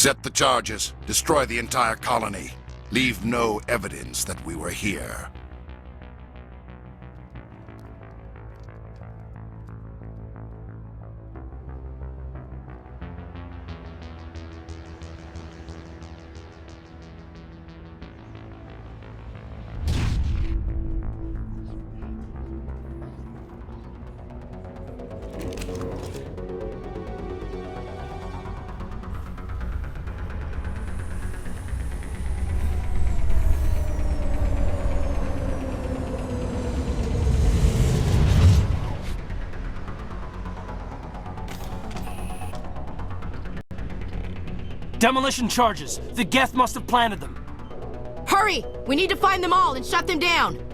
Set the charges. Destroy the entire colony. Leave no evidence that we were here. Demolition charges. The Geth must have planted them. Hurry! We need to find them all and shut them down!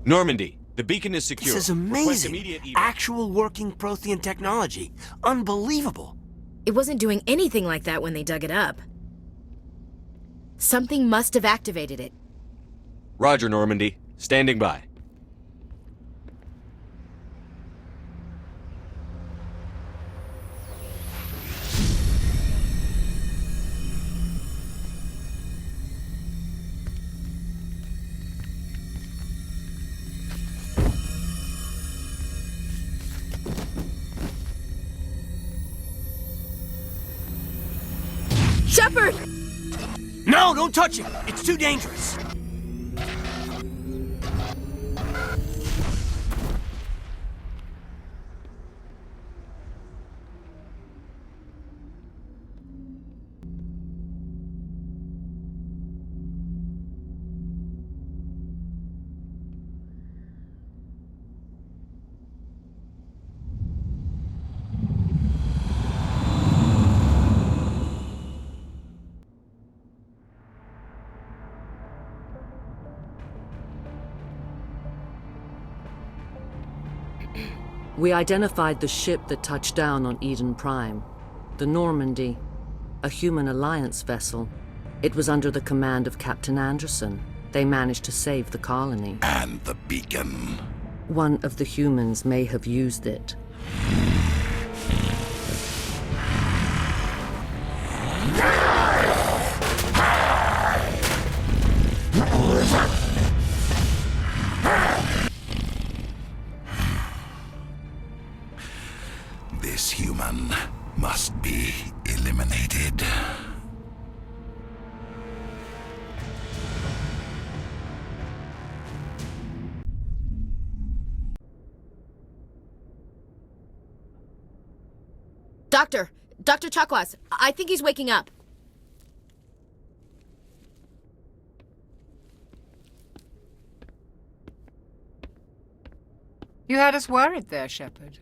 Normandy, the beacon is secure. This is Request amazing. immediate evac. Actual working Prothean technology. Unbelievable. It wasn't doing anything like that when they dug it up. Something must have activated it. Roger, Normandy. Standing by. Shepard! No, don't touch it. It's too dangerous. We identified the ship that touched down on Eden Prime, the Normandy, a human alliance vessel. It was under the command of Captain Anderson. They managed to save the colony. And the beacon. One of the humans may have used it. This human must be eliminated. Dr. Chakwas, I think he's waking up. You had us worried there, Shepard.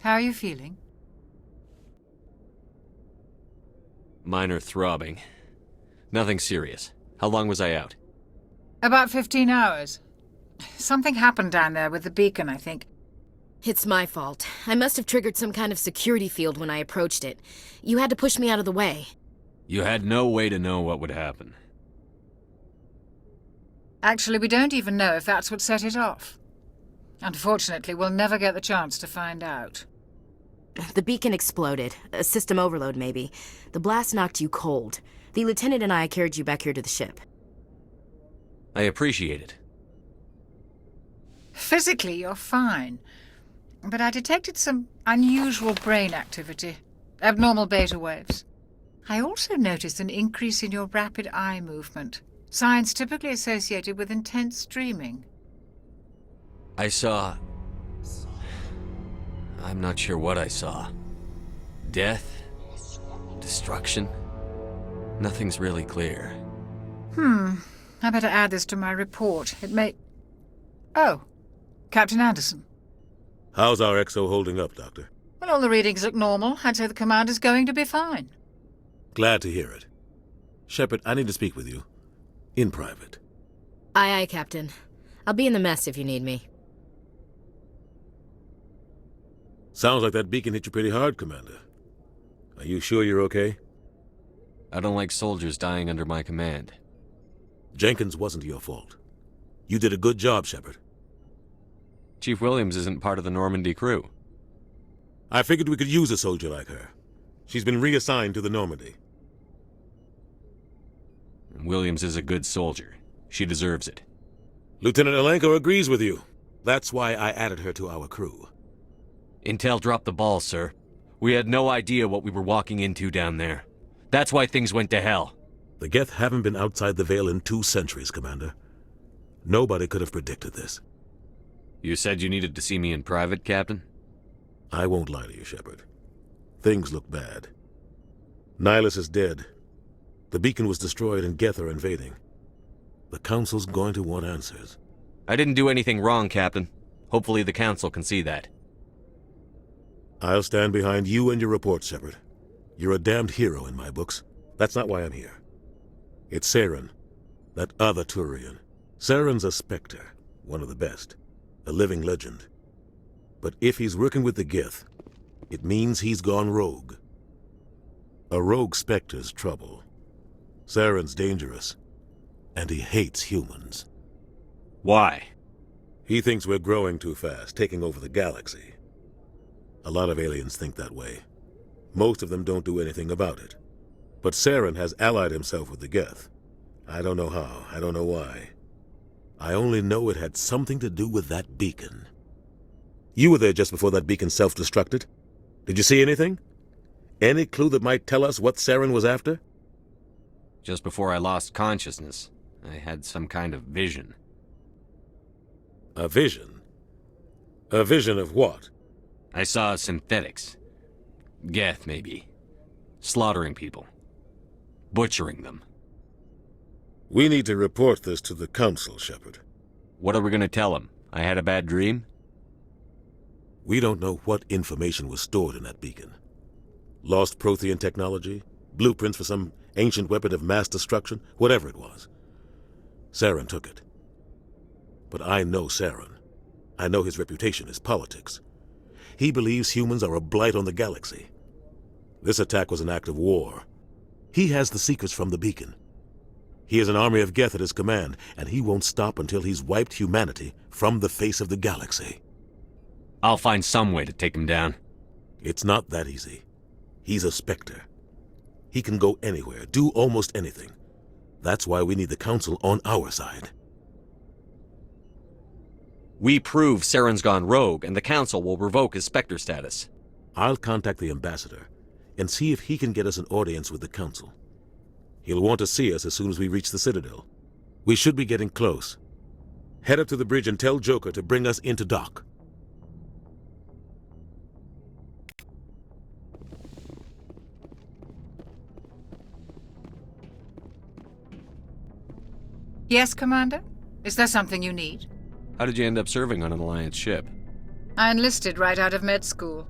How are you feeling? Minor throbbing. Nothing serious. How long was I out? About 15 hours. Something happened down there with the beacon, I think. It's my fault. I must have triggered some kind of security field when I approached it. You had to push me out of the way. You had no way to know what would happen. Actually, we don't even know if that's what set it off. Unfortunately, we'll never get the chance to find out. The beacon exploded. A system overload, maybe. The blast knocked you cold. The lieutenant and I carried you back here to the ship. I appreciate it. Physically, you're fine. But I detected some unusual brain activity. Abnormal beta waves. I also noticed an increase in your rapid eye movement. Signs typically associated with intense dreaming. I saw... I'm not sure what I saw. Death? Destruction? Nothing's really clear. I better add this to my report. It may... Oh, Captain Anderson. How's our XO holding up, Doctor? Well, all the readings look normal. I'd say the commander's going to be fine. Glad to hear it. Shepard, I need to speak with you. In private. Aye, Captain. I'll be in the mess if you need me. Sounds like that beacon hit you pretty hard, Commander. Are you sure you're okay? I don't like soldiers dying under my command. Jenkins wasn't your fault. You did a good job, Shepard. Chief Williams isn't part of the Normandy crew. I figured we could use a soldier like her. She's been reassigned to the Normandy. Williams is a good soldier. She deserves it. Lieutenant Alenko agrees with you. That's why I added her to our crew. Intel dropped the ball, sir. We had no idea what we were walking into down there. That's why things went to hell. The Geth haven't been outside the Veil in 2 centuries, Commander. Nobody could have predicted this. You said you needed to see me in private, Captain? I won't lie to you, Shepard. Things look bad. Nihilus is dead. The beacon was destroyed and Geth are invading. The Council's going to want answers. I didn't do anything wrong, Captain. Hopefully the Council can see that. I'll stand behind you and your report, Shepard. You're a damned hero in my books. That's not why I'm here. It's Saren, that other Turian. Saren's a Spectre. one of the best, a living legend. But if he's working with the Geth, it means he's gone rogue. A rogue Spectre's trouble. Saren's dangerous, and he hates humans. Why? He thinks we're growing too fast, taking over the galaxy. A lot of aliens think that way. Most of them don't do anything about it. But Saren has allied himself with the Geth. I don't know how, I don't know why. I only know it had something to do with that beacon. You were there just before that beacon self-destructed. Did you see anything? Any clue that might tell us what Saren was after? Just before I lost consciousness, I had some kind of vision. A vision? A vision of what? I saw synthetics. Geth, maybe. Slaughtering people. Butchering them. We need to report this to the Council, Shepard. What are we gonna tell them? I had a bad dream? We don't know what information was stored in that beacon. Lost Prothean technology? Blueprints for some ancient weapon of mass destruction? Whatever it was. Saren took it. But I know Saren. I know his reputation is politics. He believes humans are a blight on the galaxy. This attack was an act of war. He has the secrets from the beacon. He has an army of Geth at his command, and he won't stop until he's wiped humanity from the face of the galaxy. I'll find some way to take him down. It's not that easy. He's a Spectre. He can go anywhere, do almost anything. That's why we need the Council on our side. We prove Saren's gone rogue, and the Council will revoke his Spectre status. I'll contact the ambassador and see if he can get us an audience with the Council. He'll want to see us as soon as we reach the Citadel. We should be getting close. Head up to the bridge and tell Joker to bring us into dock. Yes, Commander? Is there something you need? How did you end up serving on an Alliance ship? I enlisted right out of med school.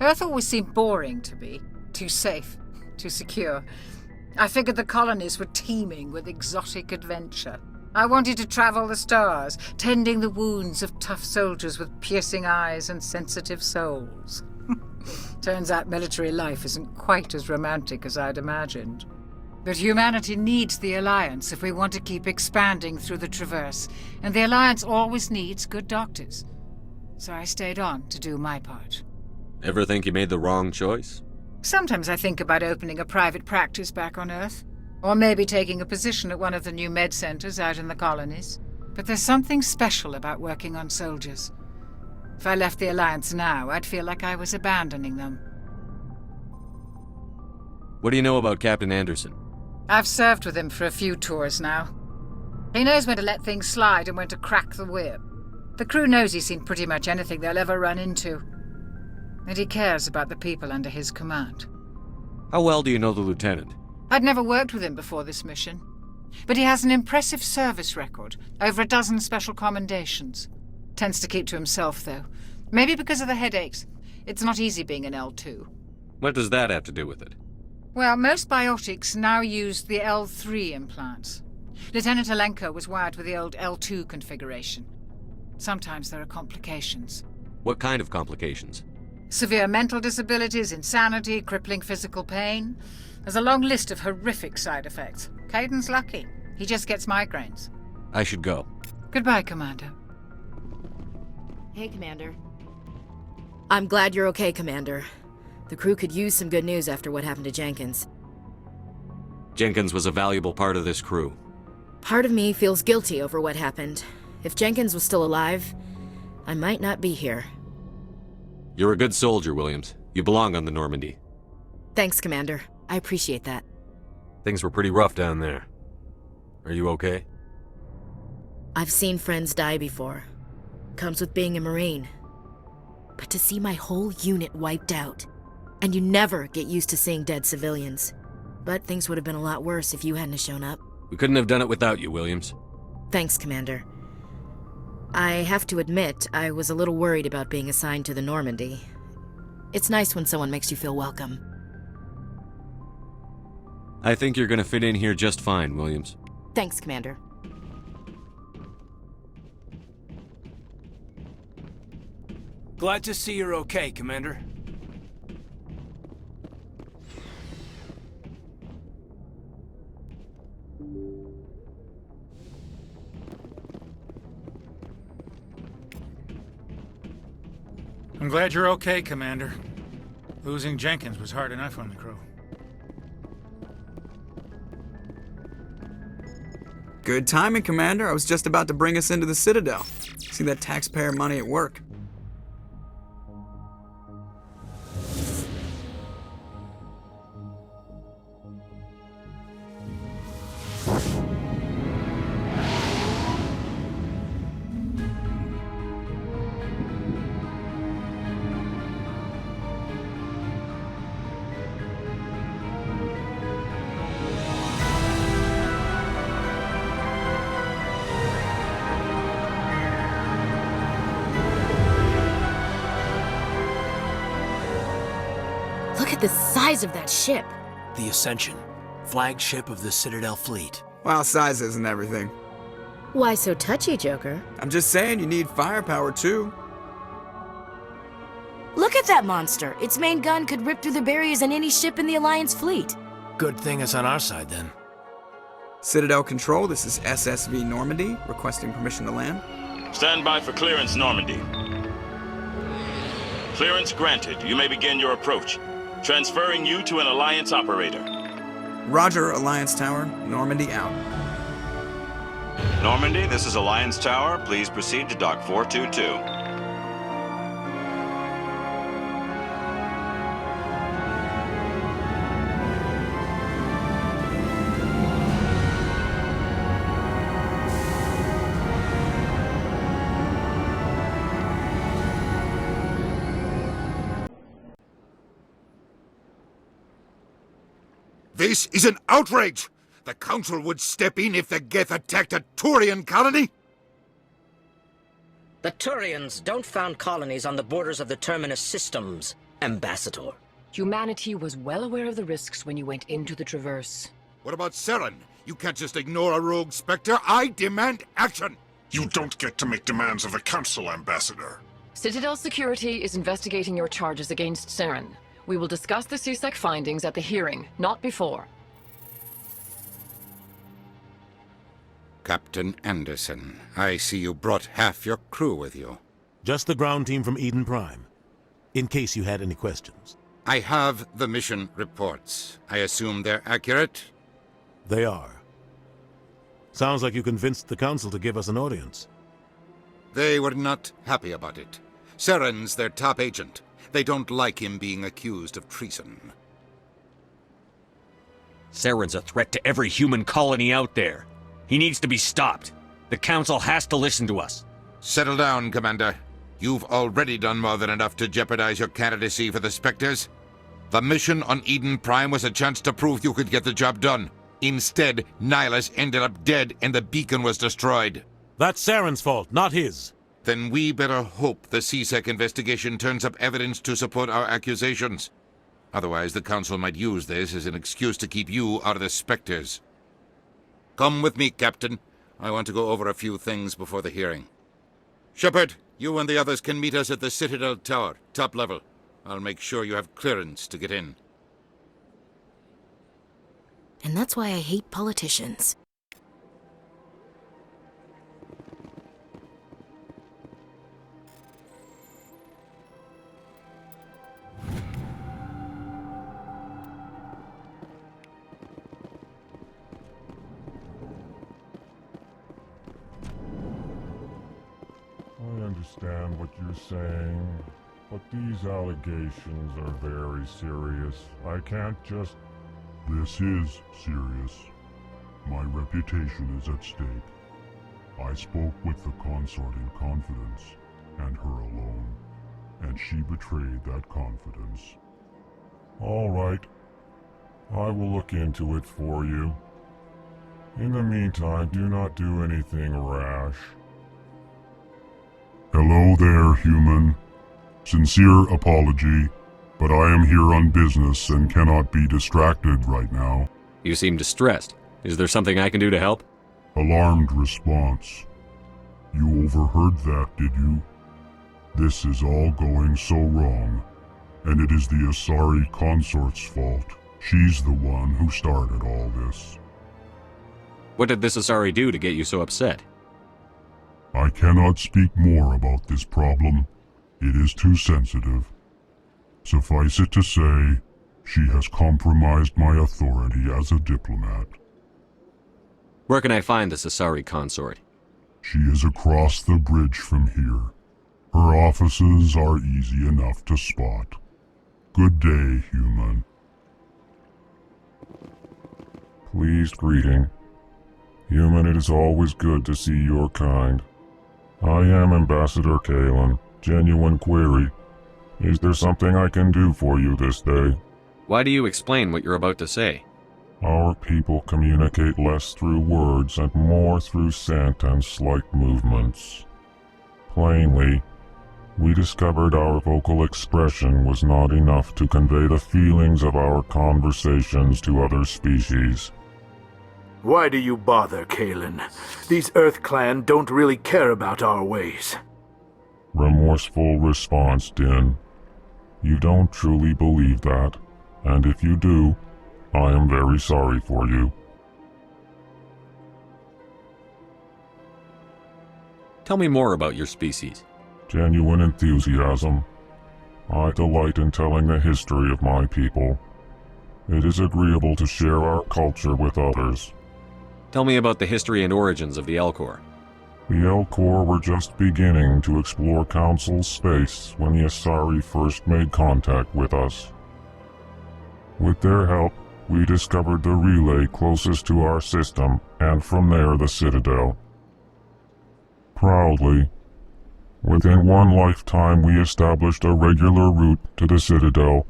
Earth always seemed boring to me. Too safe, too secure. I figured the colonies were teeming with exotic adventure. I wanted to travel the stars, tending the wounds of tough soldiers with piercing eyes and sensitive souls. Turns out military life isn't quite as romantic as I'd imagined. But humanity needs the Alliance if we want to keep expanding through the Traverse, and the Alliance always needs good doctors. So I stayed on to do my part. Ever think you made the wrong choice? Sometimes I think about opening a private practice back on Earth, or maybe taking a position at one of the new med centers out in the colonies. But there's something special about working on soldiers. If I left the Alliance now, I'd feel like I was abandoning them. What do you know about Captain Anderson? I've served with him for a few tours now. He knows when to let things slide and when to crack the whip. The crew knows he's seen pretty much anything they'll ever run into. And he cares about the people under his command. How well do you know the Lieutenant? I'd never worked with him before this mission. But he has an impressive service record, over 12 special commendations. Tends to keep to himself, though. Maybe because of the headaches. It's not easy being an L2. What does that have to do with it? Well, most biotics now use the L3 implants. Lieutenant Alenko was wired with the old L2 configuration. Sometimes there are complications. What kind of complications? Severe mental disabilities, insanity, crippling physical pain. There's a long list of horrific side effects. Caden's lucky. He just gets migraines. I should go. Goodbye, Commander. Hey, Commander. I'm glad you're okay, Commander. The crew could use some good news after what happened to Jenkins. Jenkins was a valuable part of this crew. Part of me feels guilty over what happened. If Jenkins was still alive, I might not be here. You're a good soldier, Williams. You belong on the Normandy. Thanks, Commander. I appreciate that. Things were pretty rough down there. Are you okay? I've seen friends die before. Comes with being a Marine. But to see my whole unit wiped out, and you never get used to seeing dead civilians. But things would have been a lot worse if you hadn't shown up. We couldn't have done it without you, Williams. Thanks, Commander. I have to admit, I was a little worried about being assigned to the Normandy. It's nice when someone makes you feel welcome. I think you're gonna fit in here just fine, Williams. Thanks, Commander. Glad to see you're okay, Commander. I'm glad you're okay, Commander. Losing Jenkins was hard enough on the crew. Good timing, Commander. I was just about to bring us into the Citadel. See that taxpayer money at work. Look at the size of that ship. The Ascension, flagship of the Citadel fleet. Well, size isn't everything. Why so touchy, Joker? I'm just saying you need firepower too. Look at that monster. Its main gun could rip through the barriers in any ship in the Alliance fleet. Good thing it's on our side, then. Citadel Control, this is SSV Normandy, requesting permission to land. Stand by for clearance, Normandy. Clearance granted. You may begin your approach. Transferring you to an Alliance operator. Roger, Alliance Tower. Normandy out. Normandy, this is Alliance Tower. Please proceed to Dock 422. This is an outrage! The Council would step in if the Geth attacked a Turian colony? The Turians don't found colonies on the borders of the Terminus systems, Ambassador. Humanity was well aware of the risks when you went into the Traverse. What about Saren? You can't just ignore a rogue Spectre. I demand action! You don't get to make demands of the Council, Ambassador. Citadel Security is investigating your charges against Saren. We will discuss the CSEC findings at the hearing, not before. Captain Anderson, I see you brought half your crew with you. Just the ground team from Eden Prime, in case you had any questions. I have the mission reports. I assume they're accurate? They are. Sounds like you convinced the Council to give us an audience. They were not happy about it. Saren's their top agent. They don't like him being accused of treason. Saren's a threat to every human colony out there. He needs to be stopped. The Council has to listen to us. Settle down, Commander. You've already done more than enough to jeopardize your candidacy for the Spectres. The mission on Eden Prime was a chance to prove you could get the job done. Instead, Nihilus ended up dead and the beacon was destroyed. That's Saren's fault, not his. Then we better hope the CSEC investigation turns up evidence to support our accusations. Otherwise, the Council might use this as an excuse to keep you out of the Spectres. Come with me, Captain. I want to go over a few things before the hearing. Shepard, you and the others can meet us at the Citadel Tower, top level. I'll make sure you have clearance to get in. And that's why I hate politicians. I understand what you're saying, but these allegations are very serious. I can't just... This is serious. My reputation is at stake. I spoke with the consort in confidence, and her alone, and she betrayed that confidence. All right. I will look into it for you. In the meantime, do not do anything rash. Hello there, human. Sincere apology, but I am here on business and cannot be distracted right now. You seem distressed. Is there something I can do to help? Alarmed response. You overheard that, did you? This is all going so wrong, and it is the Asari consort's fault. She's the one who started all this. What did this Asari do to get you so upset? I cannot speak more about this problem. It is too sensitive. Suffice it to say, she has compromised my authority as a diplomat. Where can I find this Asari consort? She is across the bridge from here. Her offices are easy enough to spot. Good day, human. Pleased greeting. Human, it is always good to see your kind. I am Ambassador Kalen. Genuine query. Is there something I can do for you this day? Why do you explain what you're about to say? Our people communicate less through words and more through scent and slight movements. Plainly, we discovered our vocal expression was not enough to convey the feelings of our conversations to other species. Why do you bother, Kalen? These Earth Clan don't really care about our ways. Remorseful response, Din. You don't truly believe that, and if you do, I am very sorry for you. Tell me more about your species. Genuine enthusiasm. I delight in telling the history of my people. It is agreeable to share our culture with others. Tell me about the history and origins of the Elcor. The Elcor were just beginning to explore Council space when the Asari first made contact with us. With their help, we discovered the relay closest to our system, and from there the Citadel. Proudly, within one lifetime we established a regular route to the Citadel,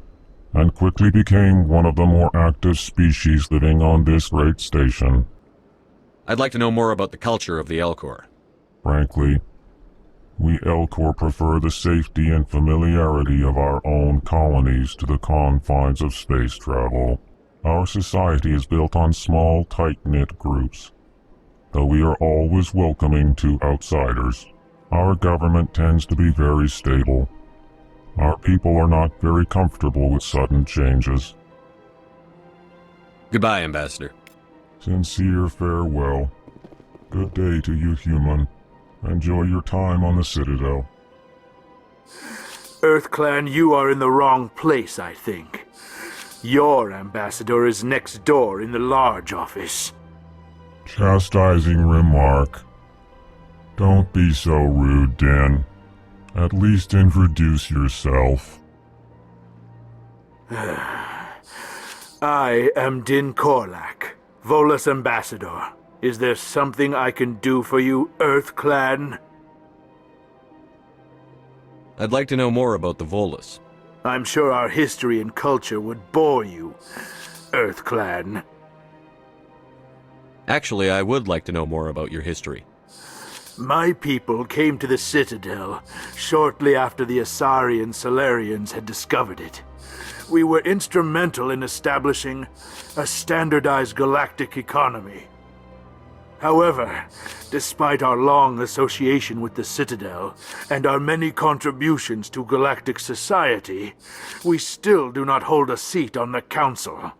and quickly became one of the more active species living on this great station. I'd like to know more about the culture of the Elcor. Frankly, we Elcor prefer the safety and familiarity of our own colonies to the confines of space travel. Our society is built on small, tight-knit groups, though we are always welcoming to outsiders. Our government tends to be very stable. Our people are not very comfortable with sudden changes. Goodbye, Ambassador. Sincere farewell. Good day to you, human. Enjoy your time on the Citadel. Earth Clan, you are in the wrong place, I think. Your ambassador is next door in the large office. Chastising remark. Don't be so rude, Din. At least introduce yourself. I am Din Korlak, Volus Ambassador. Is there something I can do for you, Earth Clan? I'd like to know more about the Volus. I'm sure our history and culture would bore you, Earth Clan. Actually, I would like to know more about your history. My people came to the Citadel shortly after the Asari and Solarians had discovered it. We were instrumental in establishing a standardized galactic economy. However, despite our long association with the Citadel and our many contributions to galactic society, we still do not hold a seat on the Council.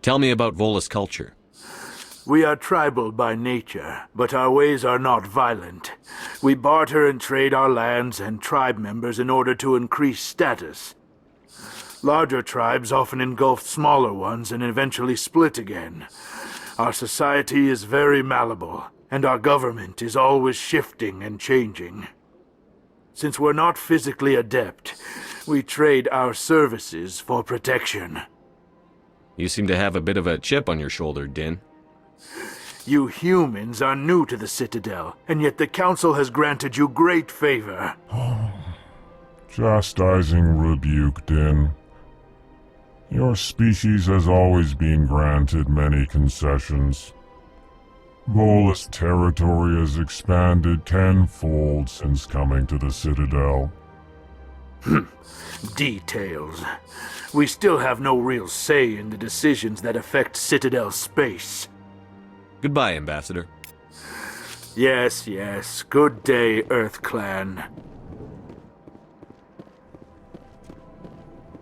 Tell me about Volus culture. We are tribal by nature, but our ways are not violent. We barter and trade our lands and tribe members in order to increase status. Larger tribes often engulf smaller ones and eventually split again. Our society is very malleable, and our government is always shifting and changing. Since we're not physically adept, we trade our services for protection. You seem to have a bit of a chip on your shoulder, Din. You humans are new to the Citadel, and yet the Council has granted you great favor. Chastising rebuke, Din. Your species has always been granted many concessions. Volus territory has expanded tenfold since coming to the Citadel. Details. We still have no real say in the decisions that affect Citadel space. Goodbye, Ambassador. Yes, yes. Good day, Earth Clan.